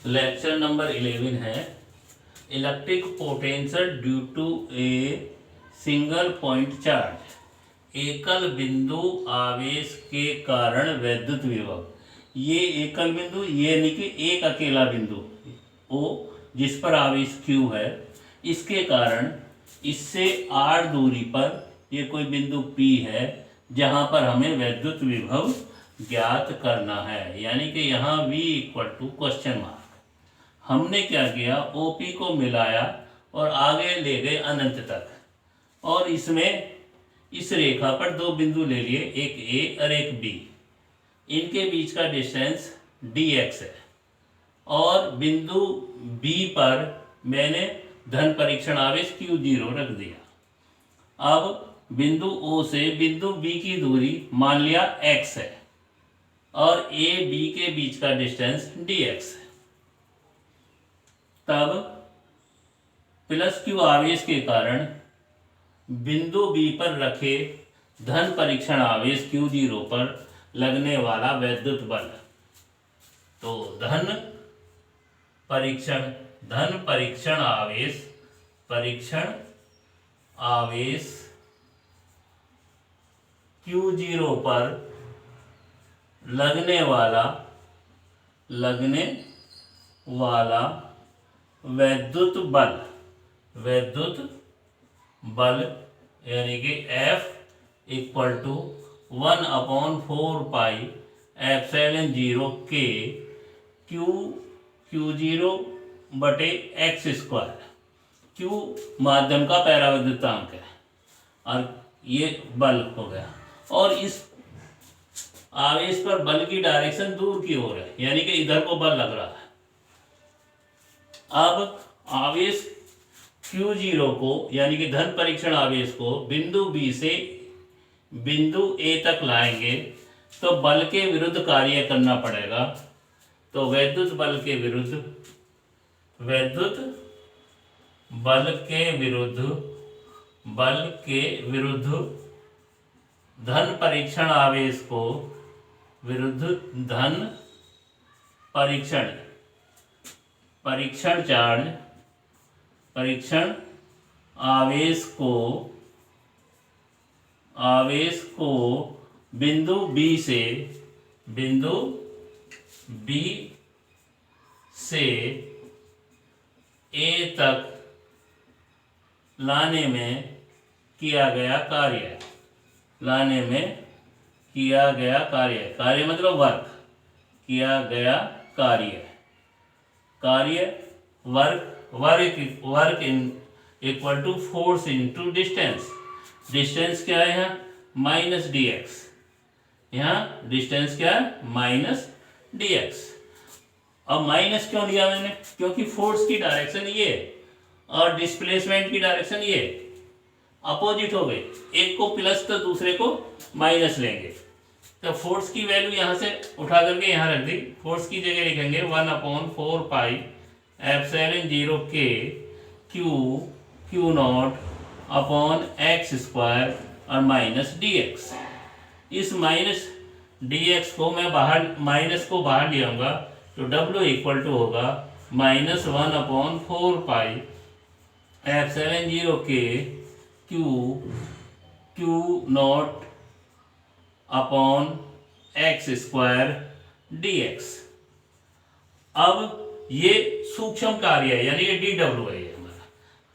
Lecture number 11 है electric potential due to a single point charge. एकल बिंदु आवेश के कारण वैद्युत विभव। ये एकल बिंदु, ये नहीं कि एक अकेला बिंदु ओ जिस पर आवेश Q है, इसके कारण इससे r दूरी पर ये कोई बिंदु P है जहां पर हमें वैद्युत विभव ज्ञात करना है। यानी कि यहाँ V equal to question mark. हमने क्या किया, OP को मिलाया और आगे ले गए अनंत तक, और इसमें इस रेखा पर दो बिंदु ले लिए, एक A और एक B। इनके बीच का डिस्टेंस dx है और बिंदु B पर मैंने धन परीक्षण आवेश Q0 रख दिया। अब बिंदु O से बिंदु B की दूरी मान लिया x है और A B के बीच का डिस्टेंस dx है। तब प्लस Q आवेश के कारण बिंदु B पर रखे धन परीक्षण आवेश Q0 पर लगने वाला वैद्युत बल, तो धन परीक्षण आवेश Q0 पर लगने वाला वैद्युत बल यानी कि F equal to 1/4 epsilon 0 K Q0 बटे x स्क्वायर। Q माध्यम का पराविद्युतांक है और ये बल हो गया, और इस आवेश पर बल की डायरेक्शन दूर की ओर है, यानी कि इधर को बल लग रहा है। अब आवेश Q0 को यानी कि धन परीक्षण आवेश को बिंदु B से बिंदु A तक लाएंगे तो बल के विरुद्ध कार्य करना पड़ेगा। तो वैद्युत बल के विरुद्ध धन परीक्षण आवेश को धन परीक्षण आवेश को बिंदु B से A तक लाने में किया गया कार्य मतलब वर्क, किया गया work in equal to force into distance. Distance क्या है यहाँ माइनस dx, यहाँ डिस्टेंस क्या है माइनस dx। अब माइनस क्यों लिया मैंने, क्योंकि फोर्स की डायरेक्शन ये और डिस्प्लेसमेंट की डायरेक्शन ये अपोजिट हो गई, एक को प्लस तो दूसरे को माइनस लेंगे। तो फोर्स की वैल्यू यहाँ से उठा करके यहाँ रख दी, फोर्स की जगह लिखेंगे 1/4 epsilon 0 K Q0 upon x square और माइनस dx। इस माइनस dx को मैं माइनस को बाहर ले आऊँगा तो W इक्वल टू होगा -1/4 epsilon 0 K Q0 upon x square dx। अब ये सूक्ष्म कार्य है, यानी ये dW है, ये हमारा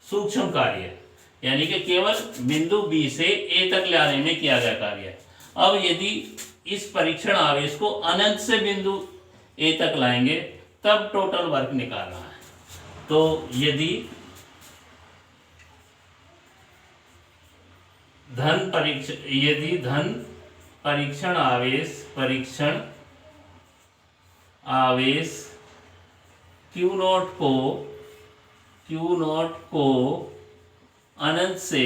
सूक्ष्म कार्य है, यानी कि केवल बिंदु B से A तक लाने में किया गया कार्य है। अब यदि इस परीक्षण आवेश को अनंत से बिंदु A तक लाएंगे तब टोटल वर्क निकालना है। तो यदि धन परीक्षण आवेश Q0 को अनंत से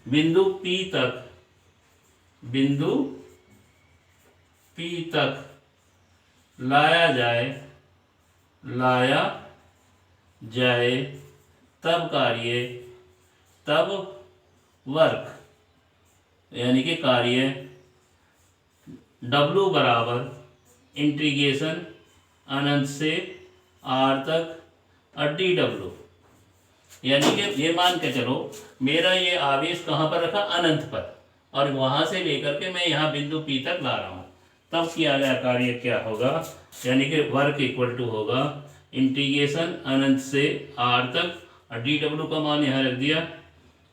बिंदु P तक लाया जाए तब वर्क यानी कि कार्य W बराबर इंटीग्रेशन अनंत से R तक और dW, यानी कि ये मान के चलो मेरा ये आवेश कहाँ पर रखा, अनंत पर, और वहाँ से लेकर के मैं यहाँ बिंदु P तक ला रहा हूँ। तब किया गया कार्य क्या होगा, यानी कि वर्क इक्वल टू होगा इंटीग्रेशन अनंत से R तक, और dW का मान यहाँ रख दिया,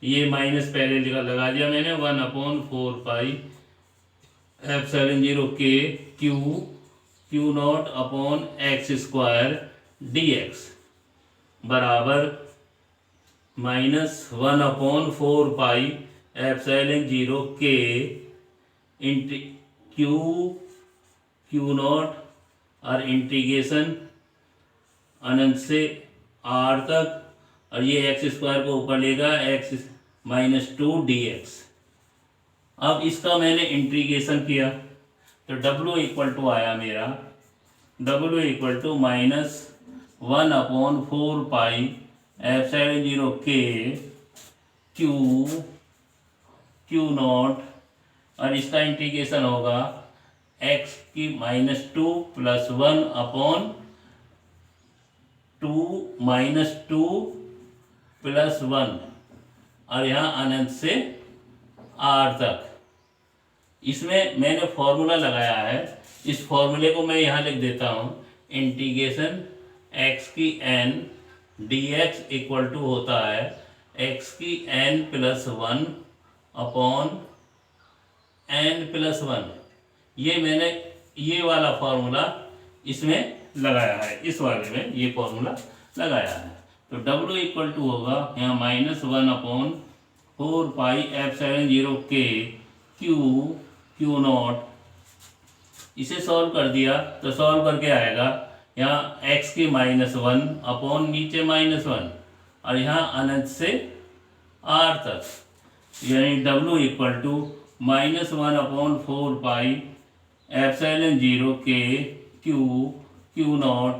ये माइनस पहले लगा दिया मैंने, 1/4 पाई एप्सिलॉन 0 के Q not upon x square dx बराबर -1/4 पाई एप्सिलॉन 0 के इंटी क्यू नॉट और इंटीग्रेशन अनंत से R तक, और ये एक्स स्क्वायर को ऊपर लेगा x-2 dx। अब इसका मैंने इंटीग्रेशन किया तो W इक्वल टू आया मेरा, W equal to -1/4 pi epsilon 0 के क्यू नॉट, और इसका इंटीग्रेशन होगा x⁻² + 1/2 + 1, और यहाँ अनंत से R तक। इसमें मैंने फॉर्मूला लगाया है, इस फॉर्मूले को मैं यहाँ लिख देता हूँ, integration x⁻n dx equal to होता है x⁻n + 1 अपॉन n + 1। ये मैंने ये वाला फॉर्मूला इसमें लगाया है, इस वाले में ये फॉर्मूला लगाया है। तो W इक्वल टू होगा यहाँ -1/4 पाई एप्सिलॉन 0 के क्यू नॉट। इसे सॉल्व कर दिया तो सॉल्व करके आएगा यहाँ x⁻1 अपॉन नीचे -1, और यहाँ अनंत से R तक, यानी W equal to -1/4 pi epsilon 0 के क्यू नॉट,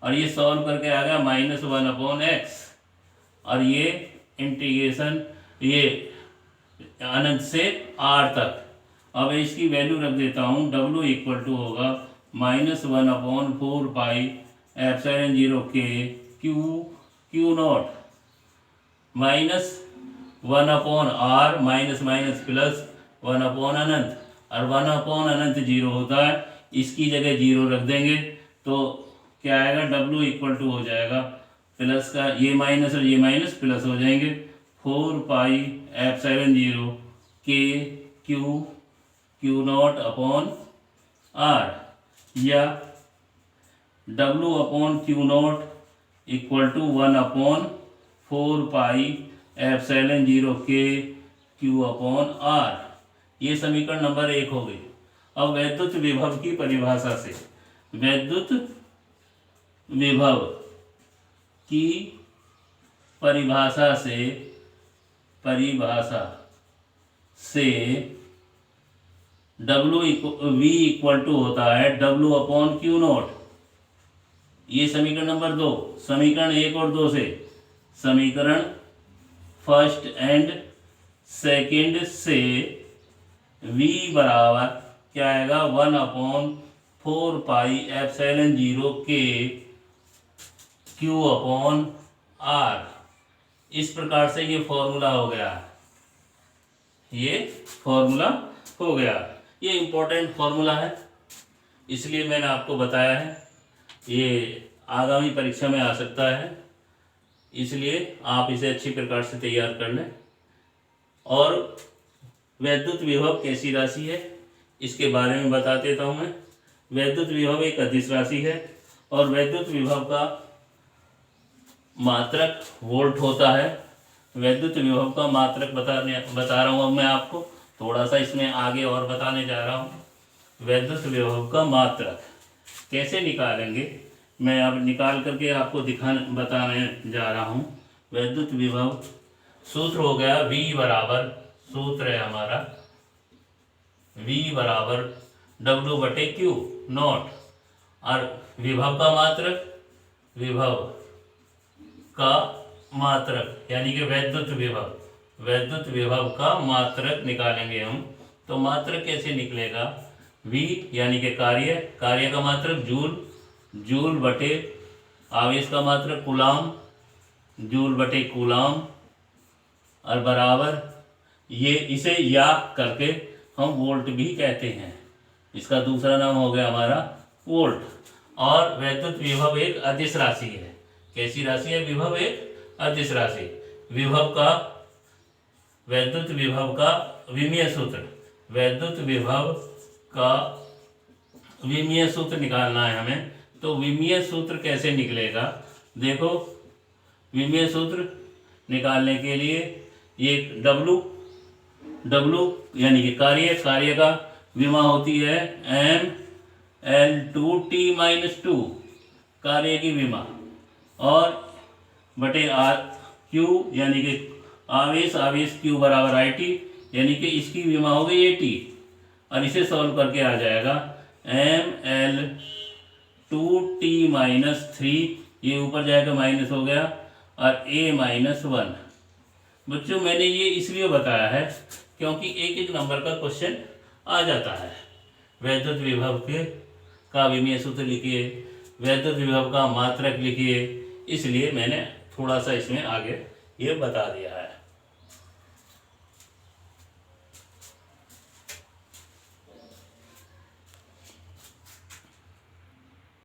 और ये सॉल्व करके आ गया -1/x, और ये इंटीग्रेशन ये अनंत से R तक। अब इसकी वैल्यू रख देता हूँ, W इक्वल टू होगा -1/4 पाई एप्सिलॉन 0 के Q naught -1/R minus minus plus 1/अनंत, और 1/अनंत 0 होता है, इसकी जगह 0 रख देंगे तो क्या आएगा, W इक्वल टू हो जाएगा प्लस का ये माइनस और ये माइनस प्लस हो जाएंगे 4 पाई एप्सिलॉन 0 के क्यू नॉट अपॉन R, या W upon Q not equal to 1/4 pi epsilon 0 के क्यू अपॉन R। ये समीकरण नंबर 1 हो गई। अब वैद्युत विभव की परिभाषा से, वैद्युत विभव की परिभाषा से V इक्वल टू होता है W अपॉन क्यू नॉट। ये समीकरण नंबर 2, समीकरण 1 और 2 से, समीकरण फर्स्ट एंड सेकंड से V बराबर क्या आएगा, 1/4 पाई एप्सिलॉन 0 के क्यू अपॉन R। इस प्रकार से ये फॉर्मूला हो गया, ये फॉर्मूला हो गया। ये इम्पोर्टेंट फॉर्मूला है, इसलिए मैंने आपको बताया है, ये आगामी परीक्षा में आ सकता है, इसलिए आप इसे अच्छी प्रकार से तैयार कर लें। और वैद्युत विभव कैसी राशि है इसके बारे में बता देता हूँ मैं। वैद्युत विभव एक अदिश राशि है, और वैद्युत विभव का मात्रक वोल्ट होता है। वैद्युत विभव का मात्रक बता रहा हूँ अब मैं आपको, थोड़ा सा इसमें आगे और बताने जा रहा हूँ। वैद्युत विभव का मात्रक कैसे निकालेंगे, मैं अब निकाल करके आपको बताने जा रहा हूँ। वैद्युत विभव सूत्र हो गया V बराबर, सूत्र है हमारा V बराबर W/Q नॉट, और विभव का मात्रक, विभव का मात्रक यानी कि वैद्युत विभव का मात्रक निकालेंगे हम। तो मात्रक कैसे निकलेगा, V यानी कि कार्य, कार्य का मात्रक जूल, जूल बटे आवेश का मात्रक कूलाम, जूल बटे कूलाम, और बराबर ये इसे या करके हम वोल्ट भी कहते हैं। इसका दूसरा नाम हो गया हमारा वोल्ट। और वैद्युत विभव एक अदिश राशि है। कैसी राशि है? विभव एक अदिश राशि। विभव का, वैद्युत विभव का विमीय सूत्र, वैद्युत विभव का विमीय सूत्र निकालना है हमें। तो विमीय सूत्र कैसे निकलेगा? देखो, विमीय सूत्र निकालने के लिए ये W यानी कि कार्य, कार्य का विमा होती है ML2T-2, कार्य की विमा, और बटे Q यानी कि आवेश, आवेश Q बराबर IT, यानी कि इसकी विमा हो गई AT। और इसे सॉल्व करके आ जाएगा ML2T-3, ये ऊपर जाएगा माइनस हो गया, और A-1। बच्चों मैंने ये इसलिए बताया है क्योंकि एक एक नंबर का क्वेश्चन आ जाता है। वैद्युत विभव के का विमीय सूत्र लिखिए, वैद्युत विभव का मात्रक लिखिए, इसलिए मैंने थोड़ा सा इसमें आगे ये बता दिया है।